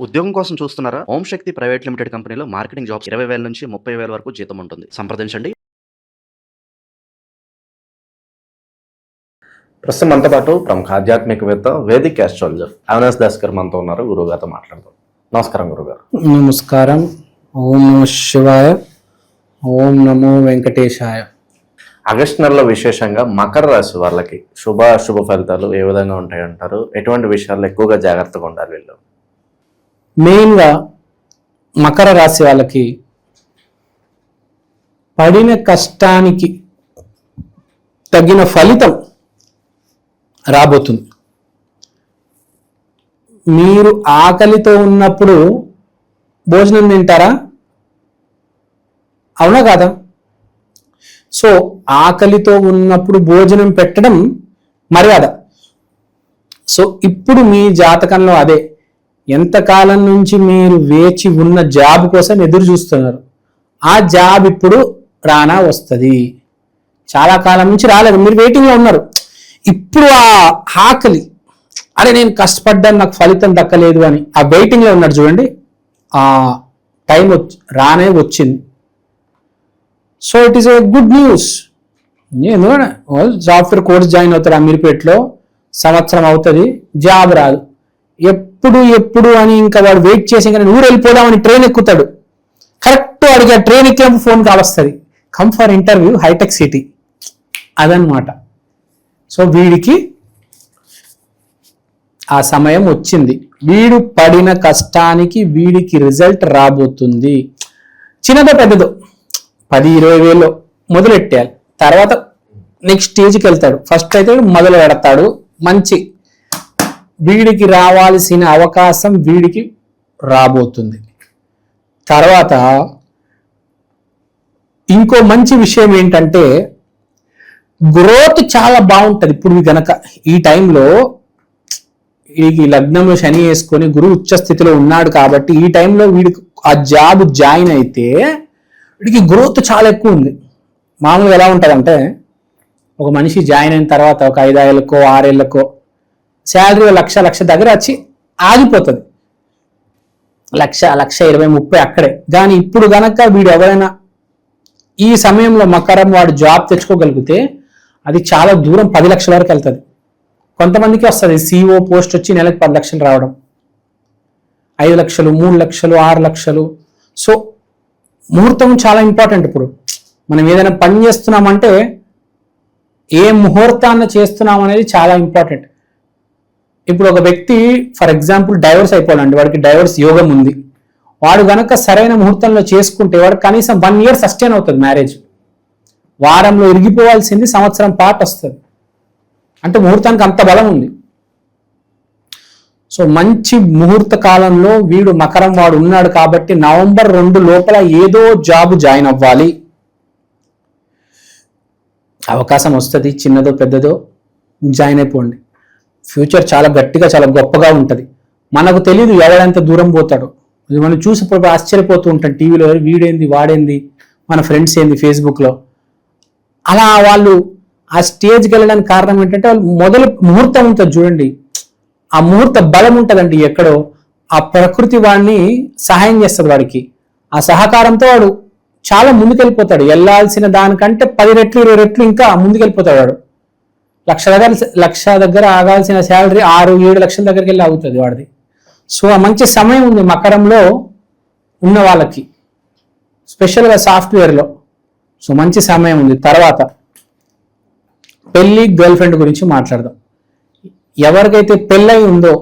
ఉద్యోగం కోసం చూస్తున్నారా? ఓం శక్తి ప్రైవేట్ లిమిటెడ్ కంపెనీలో మార్కెటింగ్ జాబ్స్ 20,000 నుంచి 30,000 వరకు జీతం ఉంటుంది. సంప్రదించండి. ప్రస్తుతం మనతో పాటు ప్రముఖ ఆధ్యాత్మికవేత్త వేదిక్ ఆస్ట్రాలజర్ అవినాష్ దాస్ గారు మనతో ఉన్నారు. గురుగారితో మాట్లాడదాం. నమస్కారం గురుగారు. నమస్కారం. ఓం నమః శివాయ. ఓం నమో వెంకటేశాయ. ఆగస్టు నెలలో విశేషంగా మకర రాశి వాళ్ళకి శుభ ఫలితాలు ఏ విధంగా ఉంటాయంటారు? ఎటువంటి విషయాల్లో ఎక్కువగా జాగ్రత్తగా ఉండాలి వీళ్ళు? మెయిన్గా మకర రాశి వాళ్ళకి పడిన కష్టానికి తగిన ఫలితం రాబోతుంది. మీరు ఆకలితో ఉన్నప్పుడు భోజనం తింటారా? అవునా కాదా? సో ఆకలితో ఉన్నప్పుడు భోజనం పెట్టడం మర్యాద. సో ఇప్పుడు మీ జాతకంలో అదే. ఎంతకాలం నుంచి మీరు వేచి ఉన్న జాబ్ కోసం ఎదురు చూస్తున్నారు, ఆ జాబ్ ఇప్పుడు రానా వస్తుంది. చాలా కాలం నుంచి రాలేదు, మీరు వెయిటింగ్లో ఉన్నారు. ఇప్పుడు ఆ ఆకలి, అరే నేను కష్టపడ్డాను నాకు ఫలితం దక్కలేదు అని ఆ వెయిటింగ్లో ఉన్నాడు చూడండి, ఆ టైం రానే వచ్చింది. So it is a good news. నేను సాఫ్ట్వేర్ కోర్స్ జాయిన్ అవుతారు అమీర్పేటలో, సంవత్సరం అవుతుంది, జాబ్ రాదు. ఎప్పుడు అని ఇంకా వాడు వెయిట్ చేసి ఇంకా ఊరు వెళ్ళిపోదామని ట్రైన్ ఎక్కుతాడు. కరెక్ట్ వాడికి ఆ ట్రైన్ ఎక్కినప్పుడు ఫోన్ కాల్ వస్తుంది, కమ్ ఫర్ ఇంటర్వ్యూ హైటెక్ సిటీ. అదనమాట. సో వీడికి ఆ సమయం వచ్చింది. వీడు పడిన కష్టానికి వీడికి రిజల్ట్ రాబోతుంది. చిన్నదో పెద్దదో 10-20 వేలు మొదలెట్టాలి, తర్వాత నెక్స్ట్ స్టేజ్కి వెళ్తాడు. ఫస్ట్ అయితే మొదలు పెడతాడు. మంచి వీడికి రావాల్సిన అవకాశం వీడికి రాబోతుంది. తర్వాత ఇంకో మంచి విషయం ఏంటంటే గ్రోత్ చాలా బాగుంటుంది. ఇప్పుడు గనక ఈ టైంలో వీడికి లగ్నంలో శని వేసుకొని గురువు ఉచ్చ స్థితిలో ఉన్నాడు కాబట్టి ఈ టైంలో వీడికి ఆ జాబ్ జాయిన్ అయితే వీడికి గ్రోత్ చాలా ఎక్కువ ఉంది. మామూలుగా ఎలా ఉంటుందంటే ఒక మనిషి జాయిన్ అయిన తర్వాత ఒక 5 ఏళ్ళకో 6 ఏళ్ళకో శాలరీ లక్ష దగ్గర వచ్చి ఆగిపోతుంది. 1,20,30 అక్కడే. కానీ ఇప్పుడు గనక వీడు ఎవరైనా ఈ సమయంలో మకరం వాడు జాబ్ తెచ్చుకోగలిగితే అది చాలా దూరం 10 లక్షల వరకు వెళ్తుంది. కొంతమందికి వస్తుంది CEO పోస్ట్ వచ్చి నెలకు 10 లక్షలు రావడం, 5 లక్షలు, 3 లక్షలు, 6 లక్షలు. సో ముహూర్తం చాలా ఇంపార్టెంట్. ఇప్పుడు మనం ఏదైనా పని చేస్తున్నామంటే ఏ ముహూర్తాన్ని చేస్తున్నాం అనేది చాలా ఇంపార్టెంట్. ఇప్పుడు ఒక వ్యక్తి ఫర్ ఎగ్జాంపుల్ డైవర్స్ అయిపోవాలండి, వాడికి డైవర్స్ యోగం ఉంది. వాడు గనక సరైన ముహూర్తంలో చేసుకుంటే వాడు కనీసం 1 ఇయర్ సస్టైన్ అవుతుంది మ్యారేజ్. వారంలో ఇరిగిపోవాల్సింది సంవత్సరం పాటు వస్తుంది. అంటే ముహూర్తానికి అంత బలం ఉంది. సో మంచి ముహూర్త కాలంలో వీడు మకరం వాడు ఉన్నాడు కాబట్టి నవంబర్ 2 లోపల ఏదో జాబ్ జాయిన్ అవ్వాలి. అవకాశం వస్తుంది, చిన్నదో పెద్దదో జాయిన్ అయిపోండి. ఫ్యూచర్ చాలా గట్టిగా చాలా గొప్పగా ఉంటుంది. మనకు తెలియదు ఎవడంత దూరం పోతాడో. మనం చూసినప్పుడు ఆశ్చర్యపోతూ ఉంటాం టీవీలో, వీడేంది వాడేంది, మన ఫ్రెండ్స్ ఏంది ఫేస్బుక్లో. అలా వాళ్ళు ఆ స్టేజ్కి వెళ్ళడానికి కారణం ఏంటంటే వాళ్ళు మొదలు ముహూర్తం ఉంటుంది చూడండి, ఆ ముహూర్త బలం ఉంటుందండి ఎక్కడో. ఆ ప్రకృతి వాడిని సహాయం చేస్తుంది వాడికి. ఆ సహకారంతో వాడు చాలా ముందుకెళ్ళిపోతాడు. వెళ్ళాల్సిన దానికంటే 10 రెట్లు 20 రెట్లు ఇంకా ముందుకెళ్ళిపోతాడు వాడు. లక్ష దగ్గర ఆగాల్సిన శాలరీ 6-7 లక్షల దగ్గరికి వెళ్ళి ఆగుతుంది వాడిది. సో ఆ మంచి సమయం ఉంది మకరంలో ఉన్న వాళ్ళకి, స్పెషల్గా సాఫ్ట్వేర్లో. సో మంచి సమయం ఉంది. తర్వాత పెళ్లి, గర్ల్ ఫ్రెండ్ గురించి మాట్లాడదాం. ఎవరికైతే పెళ్ళై ఉందో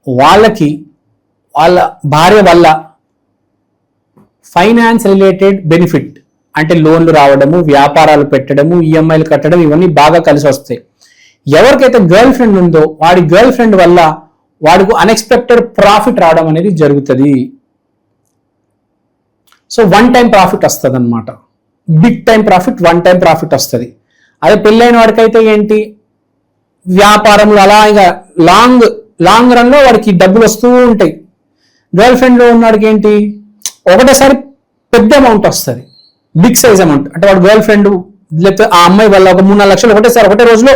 వాళ్ళకి వాళ్ళ భార్య వల్ల ఫైనాన్స్ రిలేటెడ్ బెనిఫిట్, అంటే లోన్లు రావడము, వ్యాపారాలు పెట్టడము, ఈఎంఐలు కట్టడం, ఇవన్నీ బాగా కలిసి వస్తాయి. ఎవరికైతే గర్ల్ ఫ్రెండ్ ఉందో వాడి గర్ల్ ఫ్రెండ్ వల్ల వాడికి అన్ఎక్స్పెక్టెడ్ ప్రాఫిట్ రావడం అనేది జరుగుతుంది. సో 1 టైం ప్రాఫిట్ వస్తుంది అనమాట. Big time profit, 1 time profit వస్తుంది. అదే పెళ్ళైన వాడికైతే ఏంటి, వ్యాపారంలో అలా ఇక లాంగ్ రన్లో వాడికి డబ్బులు వస్తూ ఉంటాయి. గర్ల్ ఫ్రెండ్లో ఉన్నవాడికి ఏంటి, ఒకటేసారి పెద్ద అమౌంట్ వస్తుంది, బిగ్ సైజ్ అమౌంట్. అంటే వాడు గర్ల్ ఫ్రెండ్ లేకపోతే ఆ అమ్మాయి వల్ల ఒక 3-4 లక్షలు ఒకటే రోజులో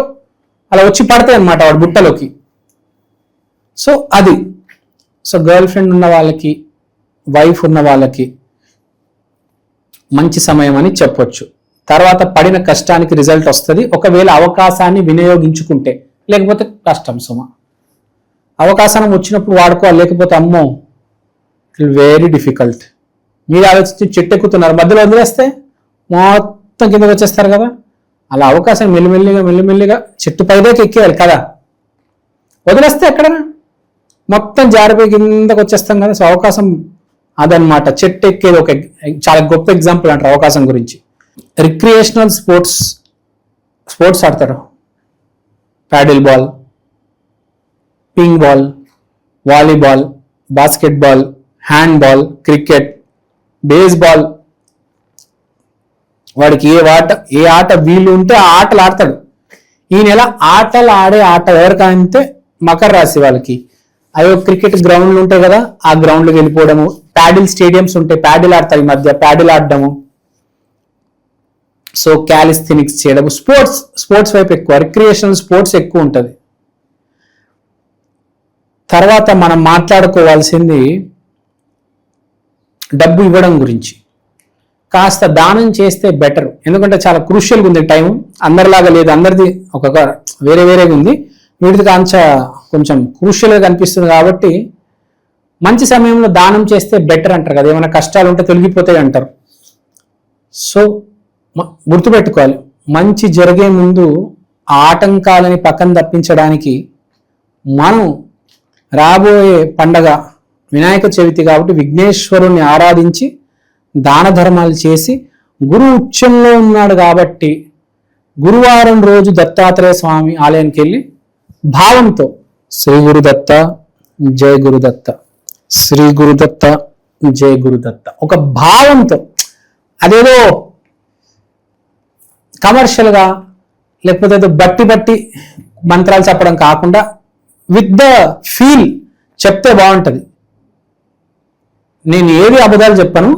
అలా వచ్చి పడతాయి అన్నమాట వాడి బుట్టలోకి. సో అది. సో గర్ల్ ఫ్రెండ్ ఉన్న వాళ్ళకి, వైఫ్ ఉన్న వాళ్ళకి మంచి సమయం అని చెప్పొచ్చు. తర్వాత పడిన కష్టానికి రిజల్ట్ వస్తుంది ఒకవేళ అవకాశాన్ని వినియోగించుకుంటే, లేకపోతే కష్టం సుమ. అవకాశం వచ్చినప్పుడు వాడుకోవాలి, లేకపోతే అమ్మో ఇట్ వెరీ డిఫికల్ట్. మీరు ఆలోచించి చెట్టు ఎక్కుతున్నారు, మధ్యలో వదిలేస్తే మొత్తం కిందకి వచ్చేస్తారు కదా. అలా అవకాశం మెల్లిమెల్లిగా చెట్టు పైదాకా ఎక్కేయాలి కదా, వదిలేస్తే ఎక్కడ మొత్తం జారిపోయి కిందకు వచ్చేస్తాం కదా. సో అవకాశం అదనమాట, చెట్టు ఎక్కేది ఒక చాలా గొప్ప ఎగ్జాంపుల్ అంటారు అవకాశం గురించి. రిక్రియేషనల్ స్పోర్ట్స్ ఆడతారు, paddle ball, ping ball, volleyball, basketball, hand ball, cricket, baseball. వాడికి ఏ ఆట వీలు ఉంటే ఆ ఆటలు ఆడతాడు. ఈ నెల ఆటలు ఆడే ఆట ఎవరికంటే మకర రాశి వాళ్ళకి. అయ్యో క్రికెట్ గ్రౌండ్లు ఉంటాయి కదా, ఆ గ్రౌండ్లోకి వెళ్ళిపోవడము, ప్యాడిల్ స్టేడియంస్ ఉంటాయి, ప్యాడిల్ ఆడతారు ఈ మధ్య, ప్యాడిల్ ఆడడము. సో క్యాలిస్థెనిక్స్ చేయడము, స్పోర్ట్స్ వైపు ఎక్కువ, రిక్రియేషనల్ స్పోర్ట్స్ ఎక్కువ ఉంటుంది. తర్వాత మనం మాట్లాడుకోవాల్సింది డబ్బు ఇవ్వడం గురించి. కాస్త దానం చేస్తే బెటర్, ఎందుకంటే చాలా క్రూషియల్గా ఉంది టైం. అందరిలాగా లేదు, అందరిది ఒక వేరేగా ఉంది, వీటికి కొంచెం క్రూషియల్గా కనిపిస్తుంది. కాబట్టి మంచి సమయంలో దానం చేస్తే బెటర్ అంటారు కదా, ఏమైనా కష్టాలు ఉంటే తొలగిపోతాయి అంటారు. సో గుర్తుపెట్టుకోవాలి, మంచి జరిగే ముందు ఆ ఆటంకాలని పక్కన తప్పించడానికి మనం రాబోయే పండగ వినాయక చవితి కాబట్టి విఘ్నేశ్వరుణ్ణి ఆరాధించి దాన ధర్మాలు చేసి, గురు ఉచ్చంలో ఉన్నాడు కాబట్టి గురువారం రోజు దత్తాత్రేయ స్వామి ఆలయానికి వెళ్ళి భావంతో శ్రీ గురుదత్త జయ గురుదత్త, శ్రీ గురుదత్త జయ గురుదత్త ఒక భావంతో, అదేదో కమర్షియల్గా లేకపోతే ఏదో బట్టి మంత్రాలు చెప్పడం కాకుండా విత్ ద ఫీల్ చెప్తే బాగుంటుంది. నేను ఏవి అబద్ధాలు చెప్పను.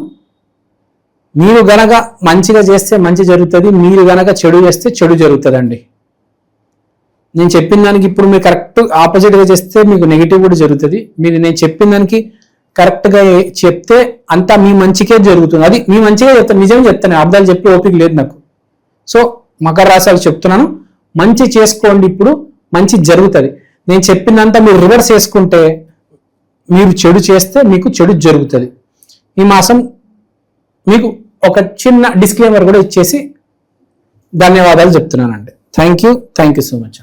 మీరు గనక మంచిగా చేస్తే మంచి జరుగుతుంది, మీరు గనక చెడు చేస్తే చెడు జరుగుతుందండి. నేను చెప్పిన దానికి ఇప్పుడు మీరు కరెక్ట్ ఆపోజిట్గా చేస్తే మీకు నెగిటివ్ కూడా జరుగుతుంది. నేను చెప్పిన దానికి కరెక్ట్గా చెప్తే అంతా మీ మంచికే జరుగుతుంది. అది మీ మంచిగా చెప్తాను, నిజమే చెప్తాను, అబద్ధాలు చెప్పి ఓపిక లేదు నాకు. సో మకర రాశి చెప్తున్నాను, మంచి చేసుకోండి, ఇప్పుడు మంచి జరుగుతుంది. నేను చెప్పినంత మీరు రివర్స్ చేసుకుంటే, మీరు చెడు చేస్తే మీకు చెడు జరుగుతుంది. ఈ మాసం మీకు ఒక చిన్న డిస్క్లైమర్ కూడా ఇచ్చేసి ధన్యవాదాలు చెప్తున్నానండి. Thank you so much.